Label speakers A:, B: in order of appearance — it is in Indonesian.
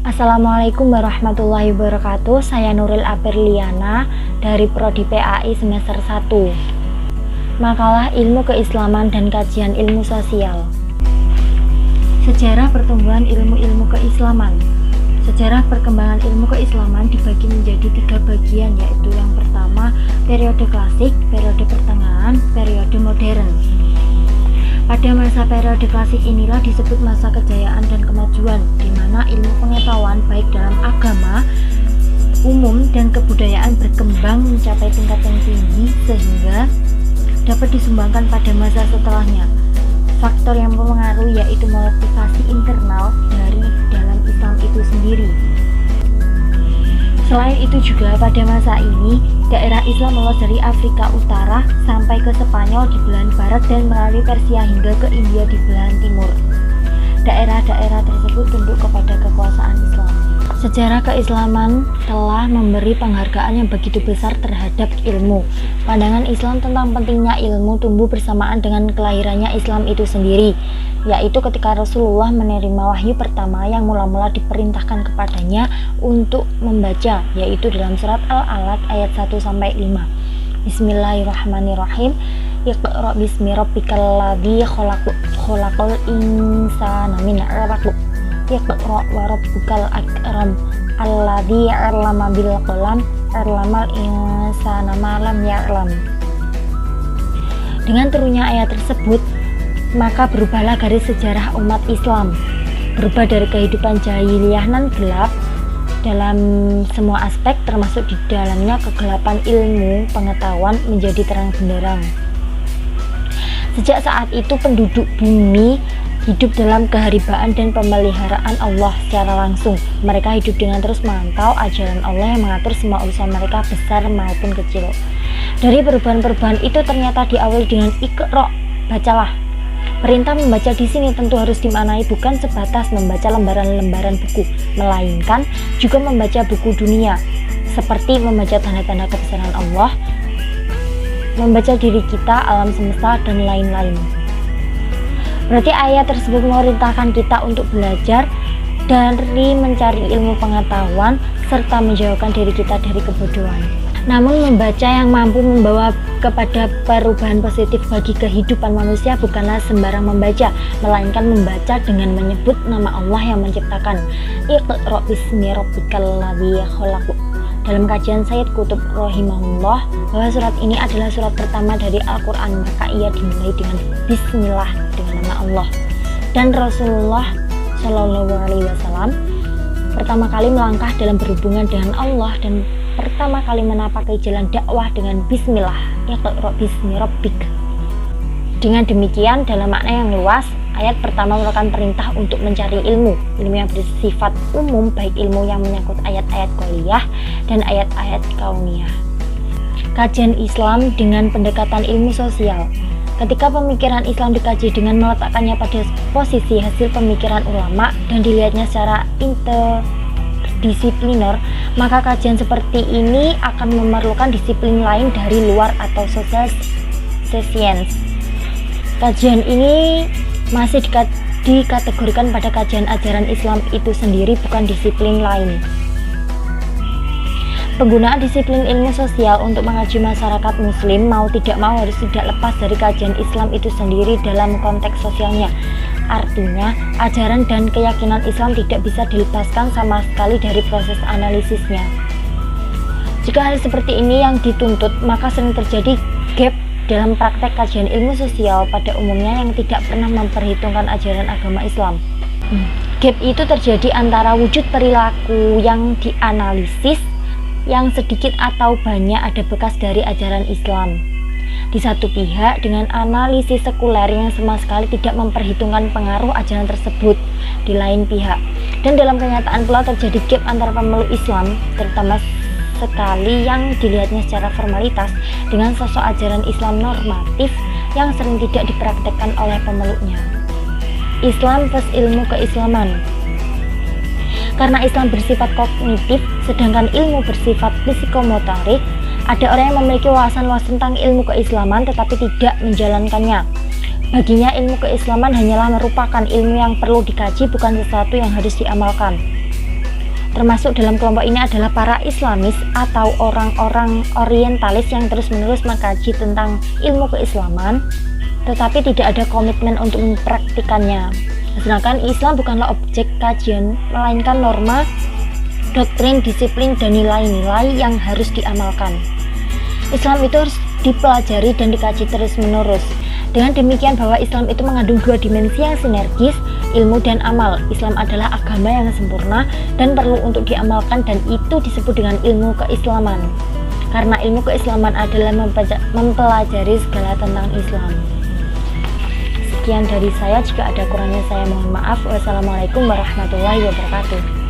A: Assalamualaikum warahmatullahi wabarakatuh. Saya Nuril Aperliana dari Prodi PAI semester 1. Makalah Ilmu Keislaman dan Kajian Ilmu Sosial. Sejarah pertumbuhan ilmu-ilmu keislaman. Sejarah perkembangan ilmu keislaman dibagi menjadi 3 bagian, yaitu yang pertama periode klasik, periode pertengahan, periode modern. Pada masa periode klasik inilah disebut masa kejayaan dan kemajuan, di mana ilmu pengetahuan baik dalam agama, umum, dan kebudayaan berkembang mencapai tingkat yang tinggi sehingga dapat disumbangkan pada masa setelahnya. Faktor yang mempengaruhi yaitu motivasi internal dari dalam Islam itu sendiri. Selain itu juga pada masa ini, daerah Islam meluas dari Afrika Utara sampai ke Spanyol di belahan barat dan melalui Persia hingga ke India di belahan timur. Daerah-daerah tersebut tunduk kepada kekuasaan Islam. Sejarah keislaman telah memberi penghargaan yang begitu besar terhadap ilmu. Pandangan Islam tentang pentingnya ilmu tumbuh bersamaan dengan kelahirannya Islam itu sendiri, yaitu ketika Rasulullah menerima wahyu pertama yang mula-mula diperintahkan kepadanya untuk membaca, yaitu dalam surat Al-Alaq ayat 1-5. Bismillahirrahmanirrahim. Iqra bismi rabbikal ladzi khalaq, khalaqal insana min 'alaq. Iqra wa rabbukal akram alladzi 'allama bil qalam 'allamal insana ma lam ya'lam. Dengan turunnya ayat tersebut, maka berubahlah garis sejarah umat Islam, berubah dari kehidupan jahiliyah nan gelap dalam semua aspek, termasuk di dalamnya kegelapan ilmu pengetahuan, menjadi terang benderang. Sejak saat itu penduduk bumi hidup dalam keharibaan dan pemeliharaan Allah secara langsung. Mereka hidup dengan terus memantau ajaran Allah yang mengatur semua urusan mereka, besar maupun kecil. Dari perubahan-perubahan itu ternyata diawali dengan Iqra, bacalah. Perintah membaca di sini tentu harus dimaknai bukan sebatas membaca lembaran-lembaran buku, melainkan juga membaca buku dunia, seperti membaca tanda-tanda kebesaran Allah, membaca diri kita, alam semesta, dan lain-lain. Berarti ayat tersebut memerintahkan kita untuk belajar dari mencari ilmu pengetahuan serta menjauhkan diri kita dari kebodohan. Namun membaca yang mampu membawa kepada perubahan positif bagi kehidupan manusia bukanlah sembarang membaca, melainkan membaca dengan menyebut nama Allah yang menciptakan. Iqra bismi rabbikal ladzi khalaq. Dalam kajian Sayyid Qutb rahimahullah, bahwa surat ini adalah surat pertama dari Al-Quran, maka ia dimulai dengan Bismillah, dengan nama Allah. Dan Rasulullah Shallallahu Alaihi Wasallam pertama kali melangkah dalam berhubungan dengan Allah dan pertama kali menapakai jalan dakwah dengan Bismillah, Iqra bismi rabbik. Dengan demikian, dalam makna yang luas, ayat pertama merupakan perintah untuk mencari ilmu yang bersifat umum, baik ilmu yang menyangkut ayat-ayat qauliyah dan ayat-ayat kauniyah. Kajian Islam dengan pendekatan ilmu sosial. Ketika pemikiran Islam dikaji dengan meletakkannya pada posisi hasil pemikiran ulama dan dilihatnya secara interdisipliner, maka kajian seperti ini akan memerlukan disiplin lain dari luar atau social science. Kajian ini masih dikategorikan pada kajian ajaran Islam itu sendiri, bukan disiplin lain. Penggunaan disiplin ilmu sosial untuk mengaji masyarakat muslim mau tidak mau harus tidak lepas dari kajian Islam itu sendiri dalam konteks sosialnya. Artinya, ajaran dan keyakinan Islam tidak bisa dilepaskan sama sekali dari proses analisisnya. Jika hal seperti ini yang dituntut, maka sering terjadi gap dalam praktek kajian ilmu sosial pada umumnya yang tidak pernah memperhitungkan ajaran agama Islam. Gap itu terjadi antara wujud perilaku yang dianalisis yang sedikit atau banyak ada bekas dari ajaran Islam di satu pihak, dengan analisis sekuler yang sama sekali tidak memperhitungkan pengaruh ajaran tersebut di lain pihak. Dan dalam kenyataan pula terjadi gap antara pemeluk Islam, terutama sekali yang dilihatnya secara formalitas, dengan sosok ajaran Islam normatif yang sering tidak dipraktekkan oleh pemeluknya. Islam plus ilmu keislaman. Karena Islam bersifat kognitif, sedangkan ilmu bersifat psikomotorik, ada orang yang memiliki wawasan luas tentang ilmu keislaman tetapi tidak menjalankannya. Baginya ilmu keislaman hanyalah merupakan ilmu yang perlu dikaji, bukan sesuatu yang harus diamalkan. Termasuk dalam kelompok ini adalah para Islamis atau orang-orang orientalis yang terus-menerus mengkaji tentang ilmu keislaman, tetapi tidak ada komitmen untuk mempraktikannya. Sedangkan Islam bukanlah objek kajian, melainkan norma, doktrin, disiplin, dan nilai-nilai yang harus diamalkan. Islam itu harus dipelajari dan dikaji terus-menerus. Dengan demikian bahwa Islam itu mengandung dua dimensi yang sinergis, ilmu dan amal. Islam adalah agama yang sempurna dan perlu untuk diamalkan, dan itu disebut dengan ilmu keislaman. Karena ilmu keislaman adalah mempelajari segala tentang Islam. Sekian dari saya, jika ada kurangnya saya mohon maaf. Wassalamualaikum warahmatullahi wabarakatuh.